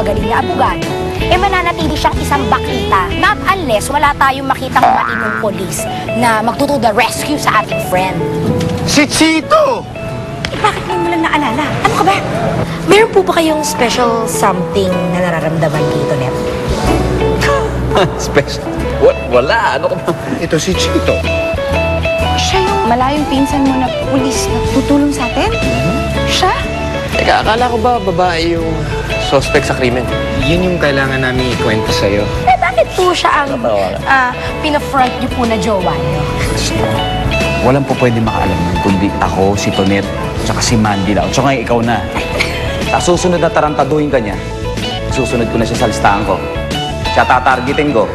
napakagaling na abogado, mananatili siyang isang bakita. Not unless wala tayong makitang matinong polis na magtuto the rescue sa ating friend. Si Chito! Bakit mo lang naalala? Ano ka ba? Meron po ba kayong special something na nararamdaman dito, Net? Special? Wala. Ano ka ba? Ito si Chito. Siya yung malayong pinsan mo na pulis na tutulong sa atin? Siya? Teka, akala ko ba babae yung suspect sa krimen? Yun yung kailangan namin ikwento sa'yo. Bakit po siya ang pina-front niyo po na jowa niyo? Walang po pwede makaalam nun, kundi ako, si Tonet, tsaka si Mandy lang. Tsaka ikaw na. Sa susunod na tarantaduhin ka niya, susunod ko na siya sa listahan ko. Siya tatargetin ko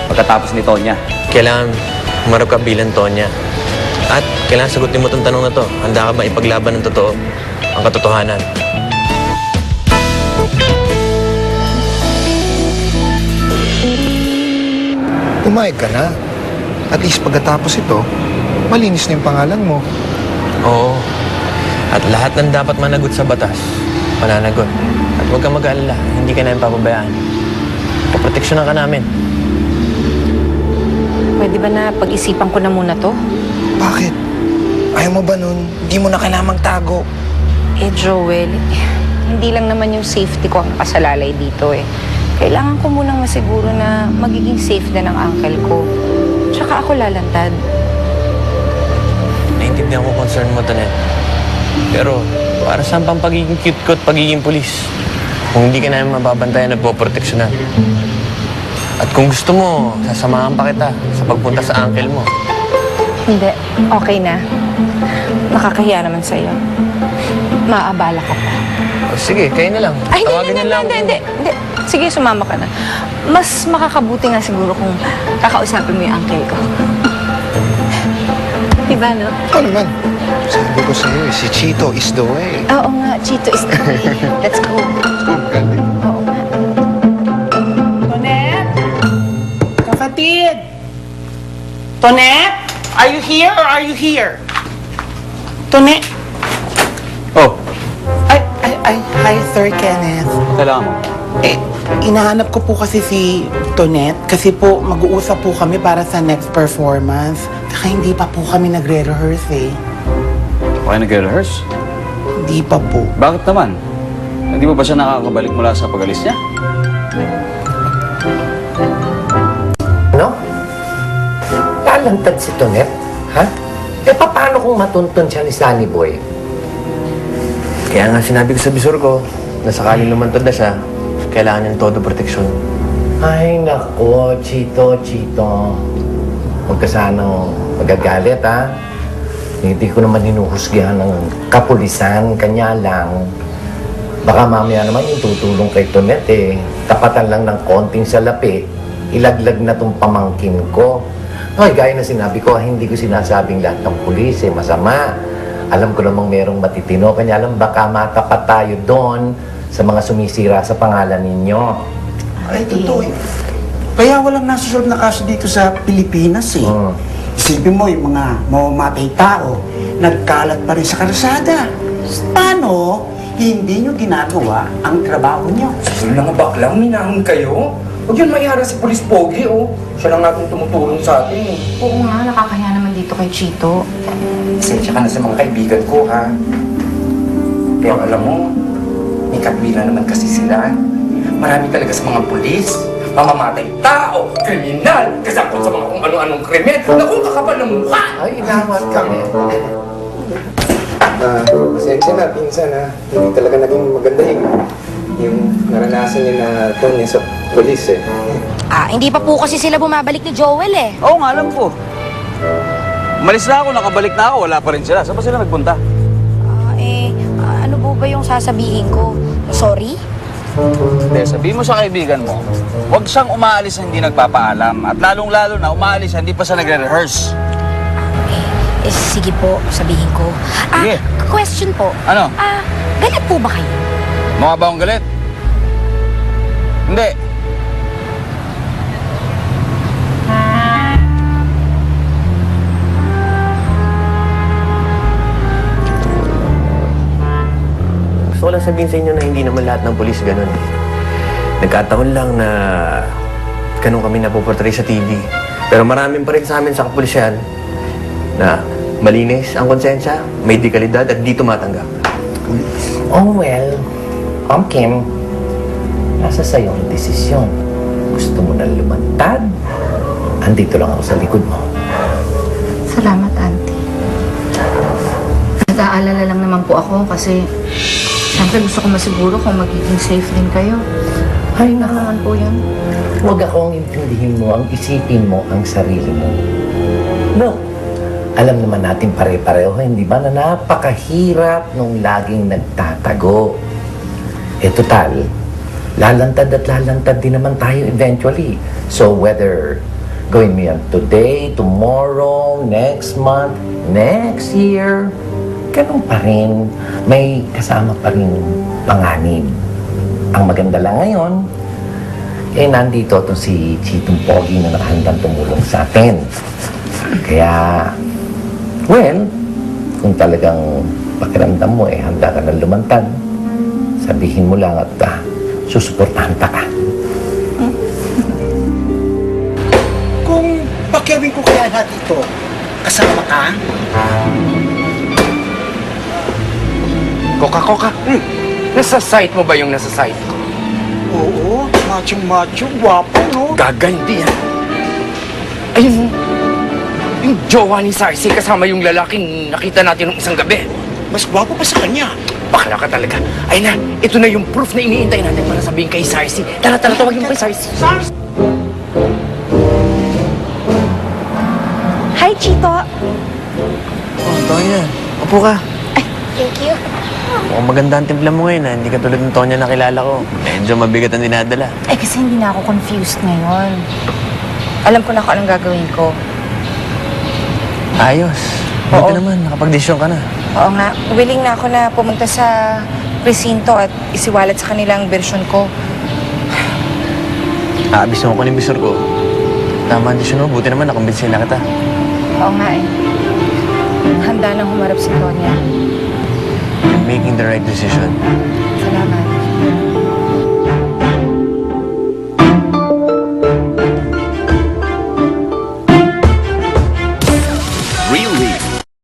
pagkatapos ni Tonya. Kailangan humarap ka bilang Tonya. At kailangan sagutin mo itong tanong na to. Handa ka ba ipaglaban ng totoo, ang katotohanan? Umayag ka na. At least pagkatapos ito, malinis na yung pangalan mo. Oo. At lahat ng dapat managot sa batas, mananagot. At huwag kang mag-aalala, hindi ka namin papabayaan. Paproteksyonan ka namin. Pwede ba na pag-isipan ko na muna to? Bakit? Ayaw mo ba nun? Hindi mo na kailangang magtago. Joel, hindi lang naman yung safety ko ang nakasalalay dito Kailangan ko munang masiguro na magiging safe na ng uncle ko. Tsaka ako lalantad. Naintindihan ko concern mo, Tonet. Pero, para saan pang pagiging cute ko at pagiging pulis? Kung hindi ka namin mababantayan at poproteksyonan. At kung gusto mo, sasamahan pa kita sa pagpunta sa uncle mo. Hindi, okay na. Nakakahiya naman sa'yo. Maaabala ka pa. O, sige, kayo na lang. Ay, Tawagin hindi. niyo lang ako. Sige, sumama ka na. Mas makakabuti nga siguro kung kakausapin mo yung uncle ko. Diba, no? Ikaw naman. Sabi ko sa'yo, si Chito is the way. Oo nga, Chito is the way. Let's go. Galing. Oo nga. Tonet? Kapatid! Tonet? Are you here or are you here? Tonet? Oh, Hi, Sir Kenneth. kailangan mo. Inahanap ko po kasi si Tonet kasi po mag-uusap po kami para sa next performance. Saka hindi pa po kami nagre-rehearse Okay, nag-rehearse? Hindi pa po. Bakit naman? Hindi mo ba siya nakakabalik mula sa pag-alis niya? Ano? Lalantad si Tonet? Ha? Paano kung matuntun siya ni Sunny Boy? Kaya nga sinabi ko sa bisor ko, na sakaling lumantad na siya, kailangan niyang todo proteksyon. Ay, nako, Chito. Huwag ka sanang magagalit, ha? Hindi ko naman hinuhusgahan ng kapulisan, kanya lang. Baka mamaya naman yung tutulong kay Tonet, tapatan lang ng konting salapi, ilaglag na tong pamangkin ko. Ay, gaya na sinabi ko, hindi ko sinasabing lahat ng pulis, masama. Alam ko namang merong matitino, kanya lang baka matapat tayo doon sa mga sumisira sa pangalan ninyo. Ay, totoo Kaya walang nasusunod na kaso dito sa Pilipinas Isipin mo yung mga mamamatay tao, nagkalat pa rin sa kalsada. Paano hindi nyo ginagawa ang trabaho nyo? Yung mga baklang, minahon kayo? Huwag yun mayara si Police Pogi, Siya lang natin tumutulong sa atin, Oo nga, nakakahiya naman dito kay Chito. Pasensya ka na sa mga kaibigan ko, ha? Pero alam mo, may kabila naman kasi sila. Marami talaga sa mga pulis, mamamatay tao, kriminal, kasakot sa mga kung ano-anong krimen. Naku, kakapal ng mukha! Ay, inamat kami. Pasensya na, pinsan, ha? Hindi talaga naging maganda yung naranasan niya na Tonya sa pulis, Hindi pa po kasi sila bumabalik ni Joel Oo nga, alam ko. Umalis na ako, nakabalik na ako, wala pa rin sila. Saan ba sila nagpunta? Ano po ba yung sasabihin ko? Sorry? Hindi, sabihin mo sa kaibigan mo, huwag siyang umaalis na hindi nagpapaalam. At lalong-lalo na umaalis na hindi pa siya nagre-rehearse. Sige po, sabihin ko. Sige. Question po. Ano? Galit po ba kayo? Mga ba akong galit? Hindi. Gusto ko lang sabihin sa inyo na hindi naman lahat ng pulis ganun. Nagkataon lang na ganun kami napoportray sa TV. Pero maraming pa rin sa amin sa kapulisyan na malinis ang konsensya, may dekalidad at di tumatanggap. Oh well, Kim, nasa sa'yo ang desisyon. Gusto mo na lumantad? Andito lang ako sa likod mo. Salamat, Auntie. Nag-aalala lang naman po ako kasi siyempre gusto ko masiguro kung magiging safe din kayo. Ay, Naman po yun. huwag akong intindihin mo, ang isipin mo ang sarili mo. No, alam naman natin pare-pareho, hindi ba, na napakahirap nung laging nagtatago. Eh, total, lalantad at lalantad din naman tayo eventually. So, whether gawin mo yan today, tomorrow, next month, next year, ganun pa rin. May kasama pa rin panganib. Ang maganda lang ngayon, eh, nandito itong si Chitong Pogi na nakahandang tumulong sa atin. Kaya, well, kung talagang pakiramdam mo, eh, handa ka na lumantad, sabihin mo lang at susuportahan pa ka. Kung pakiawin ko kaya lahat ito, kasama ka? Koka. Nasa site mo ba yung nasa site ko? Oo, macho, gwapo, no? Gaganti yan. Ayun, yung jowa ni Sarsi kasama yung lalaking nakita natin nung isang gabi. Mas gwapo pa sa kanya. Bakla ka talaga. Ay na, ito na yung proof na iniintay natin para sabihin kay Sarsi. Tara, tawagin mo kay Sarsi. Hi, Chito. Oh, Tonya, upo ka. Thank you. Mukhang maganda ang timpla mo ngayon, ha? Hindi ka tulad ng Tonya na kilala ko. Medyo mabigat ang dinadala. Eh kasi hindi na ako confused ngayon. Alam ko na kung anong gagawin ko. Ayos. Oo. Buti naman, nakapag-desisyon ka na. Oo nga, willing na ako na pumunta sa presinto at isiwalat sa kanilang version ko. Aabis mo ko ng bisor ko. Tama ang desisyon mo, buti naman nakumbinsin na kita. Oo nga eh. Handa nang humarap si Tonya. You're making the right decision. Salamat.